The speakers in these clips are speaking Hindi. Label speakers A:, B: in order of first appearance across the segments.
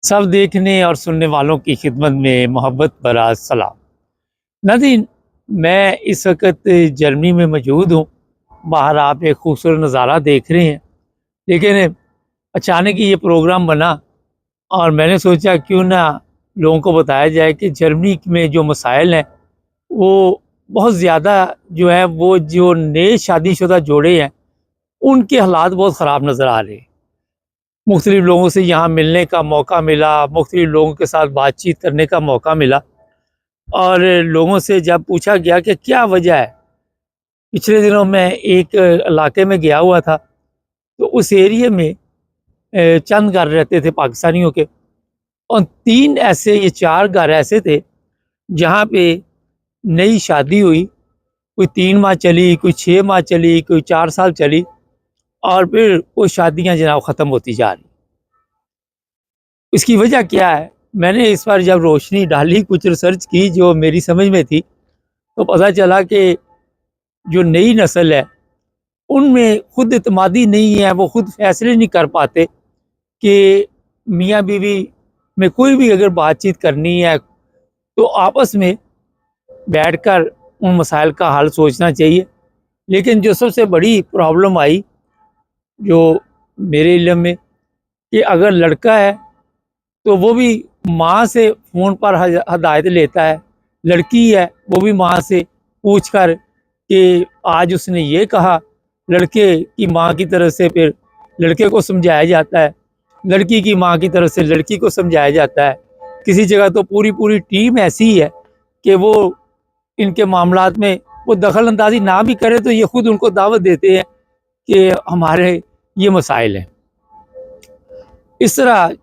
A: सब देखने और सुनने वालों की खिदमत में मोहब्बत भरा सलाम। नाज़रीन, मैं इस वक्त जर्मनी में मौजूद हूँ। बाहर आप एक खूबसूरत नज़ारा देख रहे हैं, लेकिन अचानक ही ये प्रोग्राम बना और मैंने सोचा क्यों ना लोगों को बताया जाए कि जर्मनी में जो मसाइल हैं वो बहुत ज़्यादा जो है, वो जो नए शादीशुदा जोड़े हैं उनके हालात बहुत ख़राब नज़र आ रहे हैं। मुख्तलिफ़ लोगों से यहाँ मिलने का मौका मिला, मुख्तलिफ़ लोगों के साथ बातचीत करने का मौका मिला और लोगों से जब पूछा गया कि क्या वजह है। पिछले दिनों मैं एक इलाके में गया हुआ था, तो उस एरिया में चंद घर रहते थे पाकिस्तानियों के, और 3 ऐसे ये 4 घर ऐसे थे जहाँ पे नई शादी हुई। कोई 3 माह चली, कोई 6 माह चली, कोई 4 साल चली और फिर वो शादियाँ जनाब ख़त्म होती जा रही। इसकी वजह क्या है? मैंने इस बार जब रोशनी डाली, कुछ रिसर्च की जो मेरी समझ में थी, तो पता चला कि जो नई नस्ल है उनमें खुद एतमादी नहीं है, वो खुद फैसले नहीं कर पाते कि मियाँ बीवी में कोई भी अगर बातचीत करनी है तो आपस में बैठकर उन मसाइल का हल सोचना चाहिए। लेकिन जो सबसे बड़ी प्रॉब्लम आई जो मेरे इल्म में, कि अगर लड़का है तो वो भी माँ से फ़ोन पर हदायत लेता है, लड़की है वो भी माँ से पूछ कर कि आज उसने ये कहा। लड़के की माँ की तरफ से फिर लड़के को समझाया जाता है, लड़की की माँ की तरफ से लड़की को समझाया जाता है। किसी जगह तो पूरी पूरी टीम ऐसी है कि वो इनके मामलात में वो दखल अंदाजी ना भी करे तो ये खुद उनको दावत देते हैं कि हमारे ये मसाइल हैं। इस तरह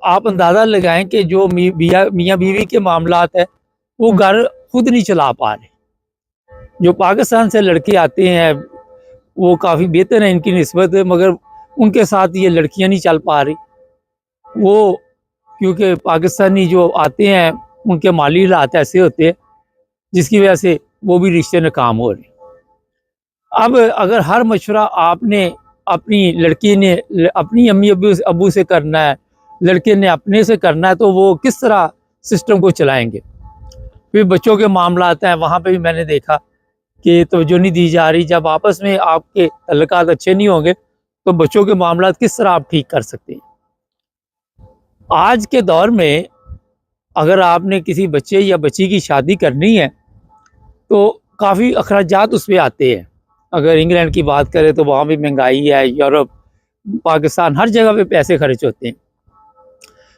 A: आप अंदाज़ा लगाएं कि जो मियाँ बीवी के मामलात है वो घर खुद नहीं चला पा रहे। जो पाकिस्तान से लड़के आते हैं वो काफ़ी बेहतर है इनकी निस्बत, मगर उनके साथ ये लड़कियां नहीं चल पा रही। वो क्योंकि पाकिस्तानी जो आते हैं उनके माली हालात ऐसे होते हैं जिसकी वजह से वो भी रिश्ते नाकाम हो रहे। अब अगर हर मशवरा आपने अपनी लड़की ने अपनी अम्मी अबू से करना है, लड़के ने अपने से करना है, तो वो किस तरह सिस्टम को चलाएंगे। फिर बच्चों के मामला आते हैं, वहाँ पे भी मैंने देखा कि तवज्जो नहीं दी जा रही। जब आपस में आपके तल्लुकात अच्छे नहीं होंगे तो बच्चों के मामला किस तरह आप ठीक कर सकते हैं। आज के दौर में अगर आपने किसी बच्चे या बच्ची की शादी करनी है तो काफ़ी अखराजात उस पर आते हैं। अगर इंग्लैंड की बात करें तो वहाँ भी महंगाई है, यूरोप, पाकिस्तान, हर जगह पे पैसे खर्च होते हैं।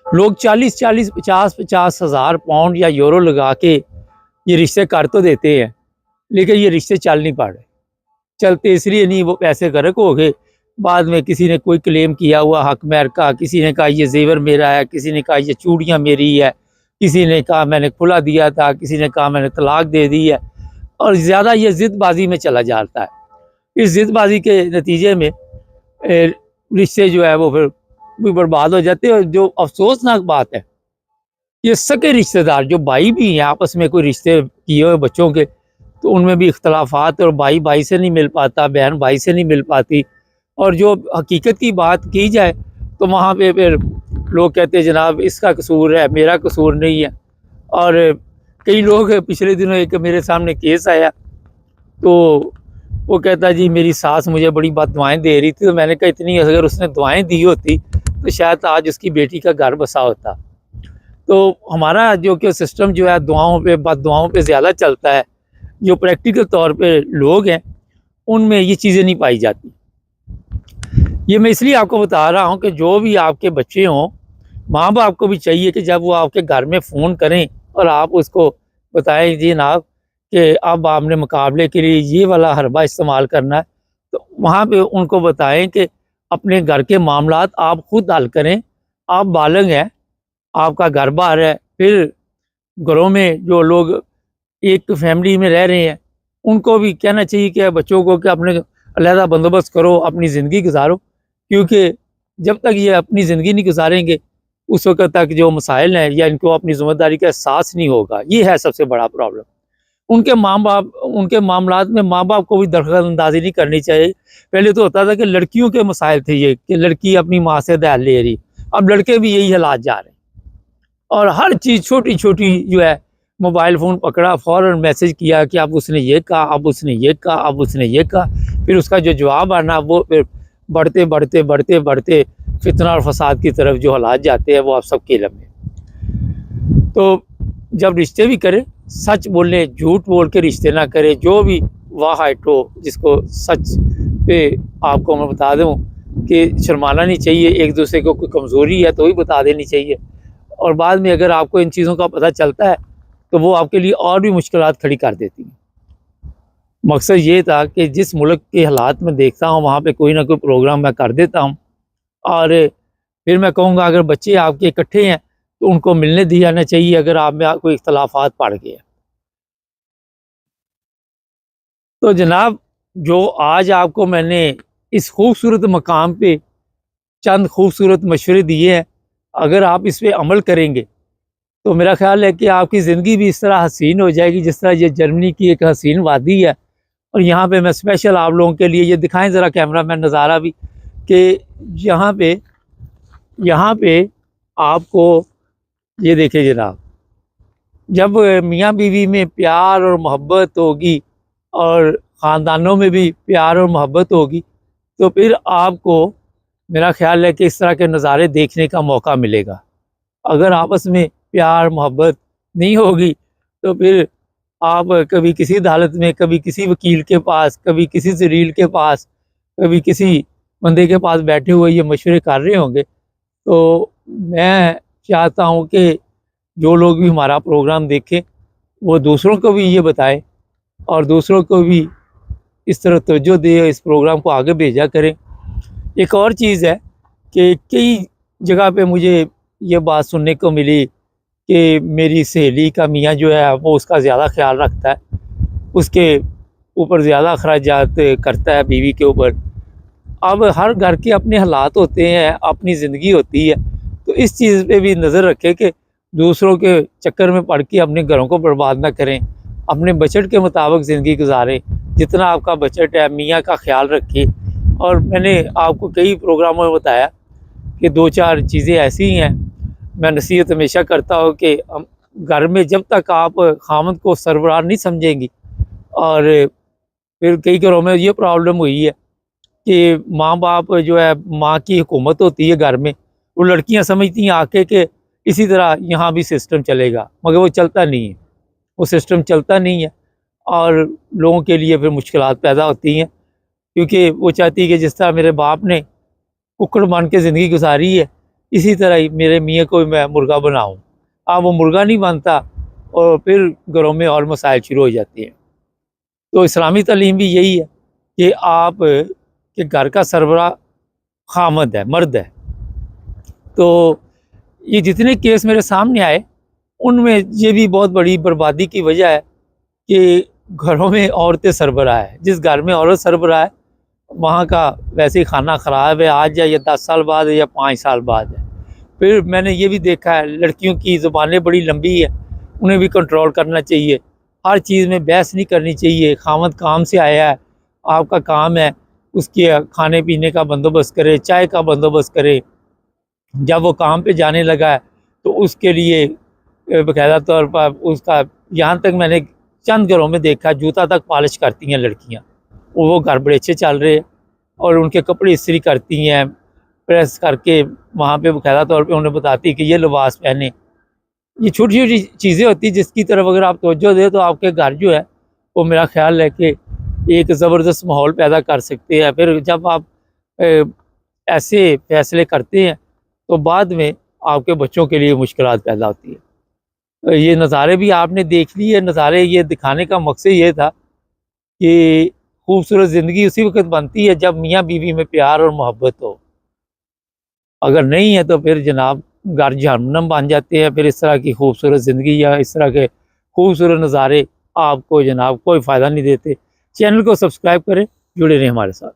A: लोग 40-40, 50-50 हज़ार पाउंड या यूरो लगा के ये रिश्ते कर तो देते हैं, लेकिन ये रिश्ते चल नहीं पा रहे। चलते इसलिए नहीं, वो पैसे गर्क हो गए। बाद में किसी ने कोई क्लेम किया हुआ हक महर का, किसी ने कहा ये जेवर मेरा है, किसी ने कहा ये चूड़ियाँ मेरी है, किसी ने कहा मैंने खुला दिया था, किसी ने कहा मैंने तलाक दे दी है, और ज़्यादा ये ज़िदबाजी में चला जाता है। इस ज़िदबाजी के नतीजे में रिश्ते जो है वो फिर भी बर्बाद हो जाते हैं। और जो अफसोसनाक बात है, ये सगे रिश्तेदार जो भाई भी हैं आपस में कोई रिश्ते किए हुए बच्चों के, तो उनमें भी इख्तलाफात, और भाई भाई से नहीं मिल पाता, बहन भाई से नहीं मिल पाती। और जो हकीकत की बात की जाए तो वहाँ पे फिर लोग कहते हैं जनाब इसका कसूर है, मेरा कसूर नहीं है। और कई लोग, पिछले दिनों एक मेरे सामने केस आया तो वो कहता जी मेरी सास मुझे बड़ी बात दुआएँ दे रही थी, तो मैंने कहा इतनी अगर उसने दुआएँ दी होती तो शायद आज उसकी बेटी का घर बसा होता। तो हमारा जो कि सिस्टम जो है दुआओं पे, बद दुआओं पे ज़्यादा चलता है। जो प्रैक्टिकल तौर पे लोग हैं उनमें ये चीज़ें नहीं पाई जाती। ये मैं इसलिए आपको बता रहा हूँ कि जो भी आपके बच्चे हों, माँ बाप को भी चाहिए कि जब वो आपके घर में फ़ोन करें और आप उसको बताएं जी जनाब कि अब आपने मुकाबले के लिए ये वाला हरबा इस्तेमाल करना है, तो वहाँ पे उनको बताएं कि अपने घर के मामलात आप खुद हल करें। आप बालिग हैं, आपका घर बार है। फिर घरों में जो लोग एक फैमिली में रह रहे हैं उनको भी कहना चाहिए कि बच्चों को कि अपने अलहदा बंदोबस्त करो, अपनी ज़िंदगी गुजारो, क्योंकि जब तक ये अपनी ज़िंदगी नहीं गुजारेंगे उस वक्त तक जो मसाइल हैं या इनको अपनी ज़िम्मेदारी का एहसास नहीं होगा। ये है सबसे बड़ा प्रॉब्लम। उनके माँ बाप, उनके मामलात में माँ बाप को भी दखल अंदाजी नहीं करनी चाहिए। पहले तो होता था कि लड़कियों के मसाइल थे ये, कि लड़की अपनी माँ से दहेज ले रही, अब लड़के भी यही हालात जा रहे हैं। और हर चीज़ छोटी छोटी जो है, मोबाइल फ़ोन पकड़ा, फ़ौरन मैसेज किया कि अब उसने ये कहा, अब उसने ये कहा, अब उसने ये कहा। फिर उसका जो जवाब आना, वो फिर बढ़ते बढ़ते बढ़ते बढ़ते फितना और फसाद की तरफ जो हालात जाते हैं, वो आप सबके इल्म में। तो जब रिश्ते भी करें, सच बोलें, झूठ बोल के रिश्ते ना करें। जो भी वाहिट हो, जिसको सच पे आपको मैं बता दूं कि शर्माना नहीं चाहिए, एक दूसरे को कोई कमज़ोरी है तो ही बता देनी चाहिए। और बाद में अगर आपको इन चीज़ों का पता चलता है तो वो आपके लिए और भी मुश्किलात खड़ी कर देती हैं। मकसद ये था कि जिस मुल्क के हालात में देखता हूँ, वहाँ पे कोई ना कोई प्रोग्राम मैं कर देता हूँ। और फिर मैं कहूँगा, अगर बच्चे आपके इकट्ठे हैं तो उनको मिलने दिया जाना चाहिए अगर आप में कोई इख्तलाफात पड़ गए। तो जनाब, जो आज आपको मैंने इस खूबसूरत मकाम पे चंद खूबसूरत मशवरे दिए हैं, अगर आप इस पे अमल करेंगे तो मेरा ख्याल है कि आपकी ज़िंदगी भी इस तरह हसीन हो जाएगी जिस तरह ये जर्मनी की एक हसीन वादी है। और यहाँ पे मैं स्पेशल आप लोगों के लिए, ये दिखाएं ज़रा कैमरा मैन नज़ारा भी, कि यहाँ पे आपको ये देखिए जनाब, जब मियाँ बीवी में प्यार और मोहब्बत होगी और ख़ानदानों में भी प्यार और मोहब्बत होगी, तो फिर आपको मेरा ख्याल है कि इस तरह के नज़ारे देखने का मौका मिलेगा। अगर आपस में प्यार मोहब्बत नहीं होगी तो फिर आप कभी किसी अदालत में, कभी किसी वकील के पास, कभी किसी जलील के पास, कभी किसी बंदे के पास बैठे हुए ये मशवरे कर रहे होंगे। तो मैं चाहता हूँ कि जो लोग भी हमारा प्रोग्राम देखें, वो दूसरों को भी ये बताएं और दूसरों को भी इस तरह तवज्जो दें, इस प्रोग्राम को आगे भेजा करें। एक और चीज़ है कि कई जगह पे मुझे ये बात सुनने को मिली कि मेरी सहेली का मियाँ जो है वो उसका ज़्यादा ख्याल रखता है, उसके ऊपर ज़्यादा अखराजात करता है बीवी के ऊपर। अब हर घर के अपने हालात होते हैं, अपनी ज़िंदगी होती है, तो इस चीज़ पे भी नज़र रखें कि दूसरों के चक्कर में पड़ के अपने घरों को बर्बाद ना करें। अपने बजट के मुताबिक ज़िंदगी गुजारें, जितना आपका बजट है मियाँ का ख्याल रखें। और मैंने आपको कई प्रोग्रामों में बताया कि 2-4 चीज़ें ऐसी हैं, मैं नसीहत हमेशा करता हूँ कि घर में जब तक आप खामद को सरबराह नहीं समझेंगी, और फिर कई घरों में ये प्रॉब्लम हुई है कि माँ बाप जो है, माँ की हुकूमत होती है घर में, वो लड़कियाँ समझती हैं आके कि इसी तरह यहाँ भी सिस्टम चलेगा, मगर वो चलता नहीं है, वो सिस्टम चलता नहीं है। और लोगों के लिए फिर मुश्किलात पैदा होती हैं, क्योंकि वो चाहती है कि जिस तरह मेरे बाप ने कुक्कड़ मान के ज़िंदगी गुजारी है, इसी तरह ही मेरे मियाँ को भी मैं मुर्गा बनाऊँ। अब वो मुर्गा नहीं बनता और फिर घरों में और मसाइल शुरू हो जाते हैं। तो इस्लामी तालीम भी यही है कि आप के घर का सरबराह खामद है, मर्द है। तो ये जितने केस मेरे सामने आए, उनमें ये भी बहुत बड़ी बर्बादी की वजह है कि घरों में औरतें सरबराह है। जिस घर में औरत सरबराह है, वहाँ का वैसे ही खाना ख़राब है, आज या 10 साल बाद है या 5 साल बाद है। फिर मैंने ये भी देखा है, लड़कियों की ज़ुबानें बड़ी लंबी है, उन्हें भी कंट्रोल करना चाहिए। हर चीज़ में बहस नहीं करनी चाहिए। खामद काम से आया है, आपका काम है उसके खाने पीने का बंदोबस्त करे, चाय का बंदोबस्त करे। जब वो काम पे जाने लगा है तो उसके लिए बाकायदा तौर पर उसका, यहाँ तक मैंने चंद घरों में देखा, जूता तक पॉलिश करती हैं लड़कियाँ। वो घर बड़े अच्छे चल रहे हैं और उनके कपड़े इस्त्री करती हैं, प्रेस करके वहाँ पे बाकायदा तौर पे उन्हें बताती कि ये लिबास पहने। ये छोटी-छोटी चीज़ें होती हैं जिसकी तरफ अगर आप तवज्जो दें तो आपके घर जो है वो, मेरा ख़्याल है कि एक ज़बरदस्त माहौल पैदा कर सकते हैं। फिर जब आप ऐसे फ़ैसले करते हैं तो बाद में आपके बच्चों के लिए मुश्किलात पैदा होती है। ये नज़ारे भी आपने देख लिए। नज़ारे ये दिखाने का मकसद ये था कि खूबसूरत ज़िंदगी उसी वक़्त बनती है जब मियाँ बीवी में प्यार और मोहब्बत हो। अगर नहीं है तो फिर जनाब घर जहन्नम बन जाते हैं। फिर इस तरह की खूबसूरत ज़िंदगी या इस तरह के खूबसूरत नज़ारे आपको जनाब कोई फ़ायदा नहीं देते। चैनल को सब्सक्राइब करें, जुड़े रहें हमारे साथ।